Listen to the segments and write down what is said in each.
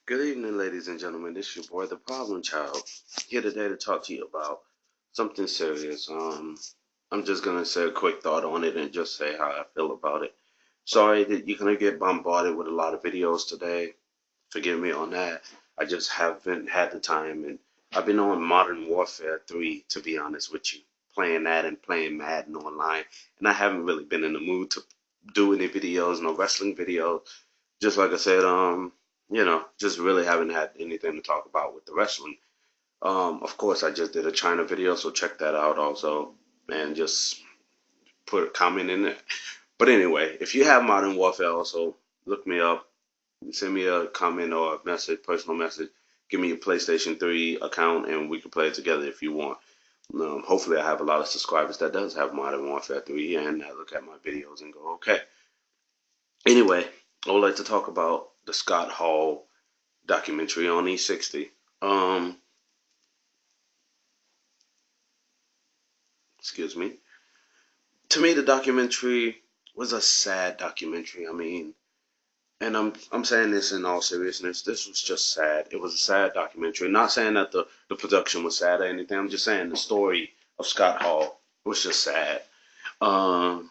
Good evening, ladies and gentlemen. This is your boy, the Problem Child, here today to talk to you about something serious. I'm just gonna say a quick thought on it and just say how I feel about it. Sorry that you're gonna get bombarded with a lot of videos today. Forgive me on that. I just haven't had the time, and I've been on Modern Warfare 3, to be honest with you, playing that and playing Madden online, and I haven't really been in the mood to do any videos, no wrestling videos. Just like I said, just really haven't had anything to talk about with the wrestling. Of course, I just did a China video, so check that out also, and just put a comment in there. But anyway, if you have Modern Warfare, also look me up, send me a comment or a message, personal message. Give me your PlayStation 3 account, and we can play it together if you want. Hopefully, I have a lot of subscribers that does have Modern Warfare 3, and I look at my videos and go, okay. Anyway, I would like to talk about the Scott Hall documentary on E60. Um, excuse me. To me, the documentary was a sad documentary. I mean, and I'm saying this in all seriousness. This was just sad. It was a sad documentary. Not saying that the production was sad or anything. I'm just saying the story of Scott Hall was just sad. Um,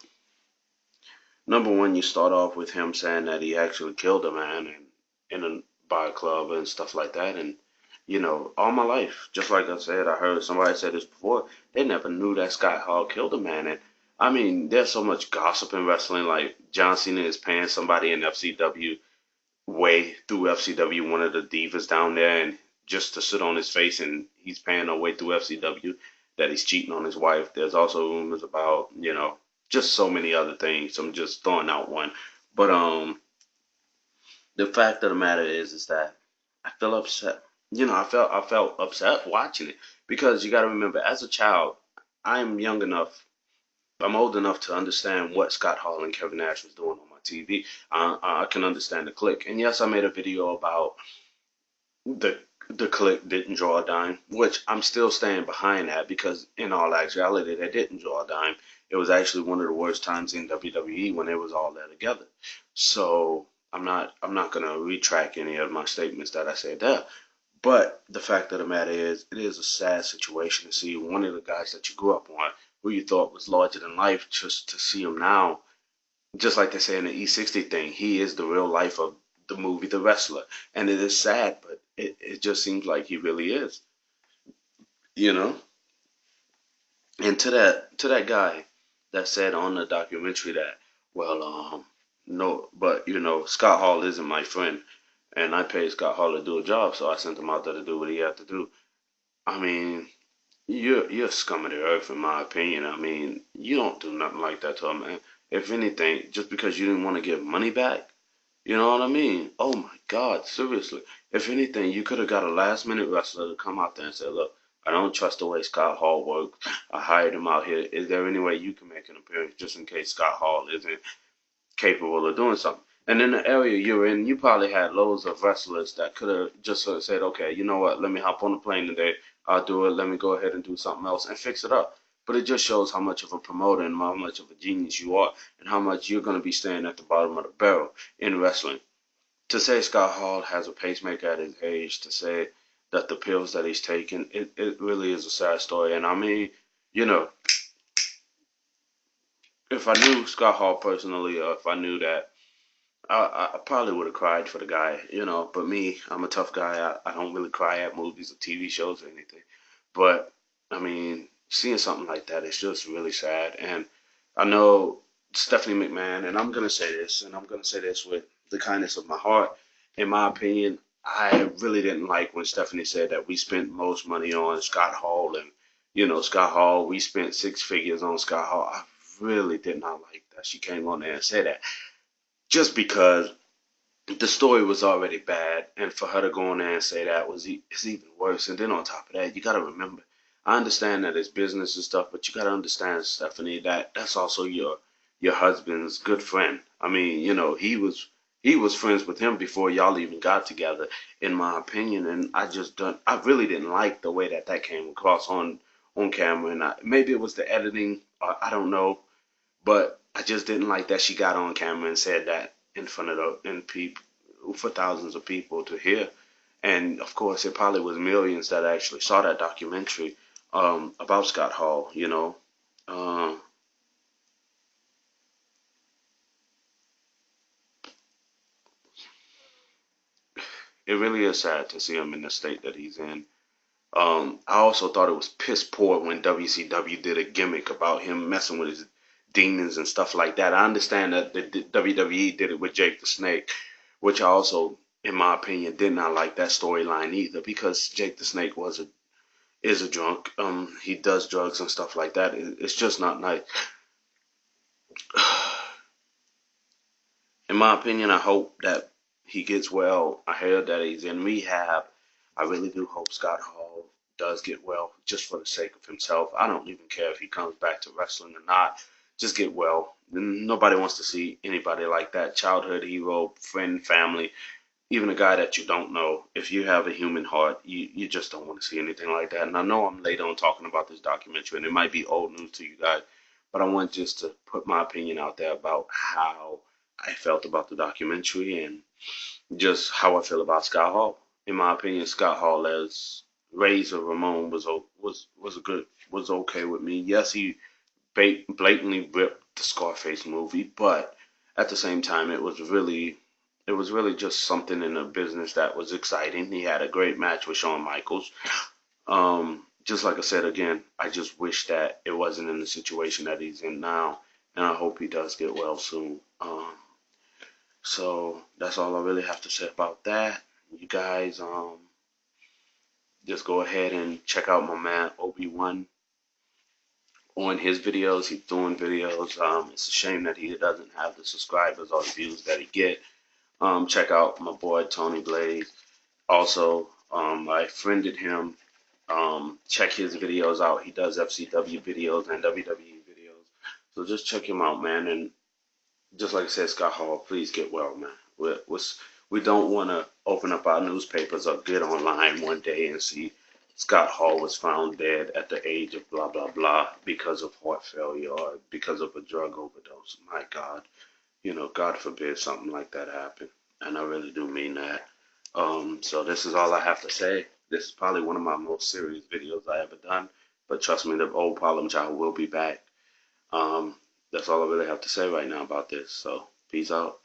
Number one, you start off with him saying that he actually killed a man in a bar club and stuff like that. And all my life, just like I said, I heard somebody say this before. They never knew that Scott Hall killed a man. And I mean, there's so much gossip in wrestling. Like John Cena is paying somebody in FCW way through FCW, one of the divas down there, and just to sit on his face, and he's paying her way through FCW that he's cheating on his wife. There's also rumors about, just so many other things. I'm just throwing out one. But the fact of the matter is that I feel upset. I felt upset watching it because you got to remember, as a child, I'm young enough, I'm old enough to understand what Scott Hall and Kevin Nash was doing on my TV. I can understand the click, and yes, I made a video about the the click didn't draw a dime, which I'm still staying behind that because in all actuality, they didn't draw a dime. It was actually one of the worst times in WWE when it was all there together. So I'm not gonna retract any of my statements that I said there. But the fact of the matter is, it is a sad situation to see one of the guys that you grew up on, who you thought was larger than life, just to see him now, just like they say in the E60 thing, he is the real life of the movie The Wrestler. And it is sad, but it just seems like he really is, you know? And to that guy that said on the documentary that, well, no, but Scott Hall isn't my friend, and I paid Scott Hall to do a job, so I sent him out there to do what he had to do. I mean, you're scum of the earth, in my opinion. I mean, you don't do nothing like that to a man. If anything, just because you didn't want to give money back, you know what I mean? Oh my God, seriously. If anything, you could have got a last minute wrestler to come out there and say, look, I don't trust the way Scott Hall works. I hired him out here. Is there any way you can make an appearance just in case Scott Hall isn't capable of doing something? And in the area you're in, you probably had loads of wrestlers that could have just sort of said, okay, you know what, let me hop on the plane today. I'll do it. Let me go ahead and do something else and fix it up. But it just shows how much of a promoter and how much of a genius you are and how much you're going to be staying at the bottom of the barrel in wrestling. To say Scott Hall has a pacemaker at his age, to say that the pills that he's taking, it really is a sad story. And I mean, you know, if I knew Scott Hall personally, or if I knew that, I probably would have cried for the guy, But me, I'm a tough guy. I don't really cry at movies or TV shows or anything. But I mean, seeing something like that is just really sad. And I know Stephanie McMahon, and I'm gonna say this, and I'm gonna say this with the kindness of my heart. In my opinion, I really didn't like when Stephanie said that we spent most money on Scott Hall, and Scott Hall, we spent six figures on Scott Hall. I really did not like that she came on there and said that, just because the story was already bad, and for her to go on there and say that is even worse. And then on top of that, you got to remember, I understand that it's business and stuff, but you got to understand, Stephanie, that that's also your husband's good friend. I mean, he was friends with him before y'all even got together, in my opinion. And I really didn't like the way that came across on camera. And maybe it was the editing, I don't know, but I just didn't like that she got on camera and said that in front of the in people for thousands of people to hear. And of course, it probably was millions that actually saw that documentary about Scott Hall. Uh, it really is sad to see him in the state that he's in. I also thought it was piss poor when WCW did a gimmick about him messing with his demons and stuff like that. I understand that the WWE did it with Jake the Snake, which I also, in my opinion, did not like that storyline either because Jake the Snake is a drunk. He does drugs and stuff like that. It's just not nice. In my opinion, I hope that he gets well. I heard that he's in rehab. I really do hope Scott Hall does get well just for the sake of himself. I don't even care if he comes back to wrestling or not. Just get well. Nobody wants to see anybody like that. Childhood hero, friend, family, even a guy that you don't know. If you have a human heart, you just don't want to see anything like that. And I know I'm late on talking about this documentary, and it might be old news to you guys, but I want just to put my opinion out there about how I felt about the documentary and just how I feel about Scott Hall. In my opinion, Scott Hall as Razor Ramon was a good was okay with me. Yes, he blatantly ripped the Scarface movie, but at the same time, it was really just something in the business that was exciting. He had a great match with Shawn Michaels. Just like I said again, I just wish that it wasn't in the situation that he's in now, and I hope he does get well soon. So that's all I really have to say about that. You guys, just go ahead and check out my man Obi-Wan on his videos. He's doing videos. It's a shame that he doesn't have the subscribers or the views that he get. Check out my boy Tony Blaze. Also, I friended him. Check his videos out. He does FCW videos and WWE videos. So just check him out, man. And just like I said, Scott Hall, please get well, man. We don't want to open up our newspapers or get online one day and see Scott Hall was found dead at the age of blah, blah, blah because of heart failure or because of a drug overdose. My God. God forbid something like that happen. And I really do mean that. So this is all I have to say. This is probably one of my most serious videos I ever done. But trust me, the old problem child will be back. Um, that's all I really have to say right now about this. So peace out.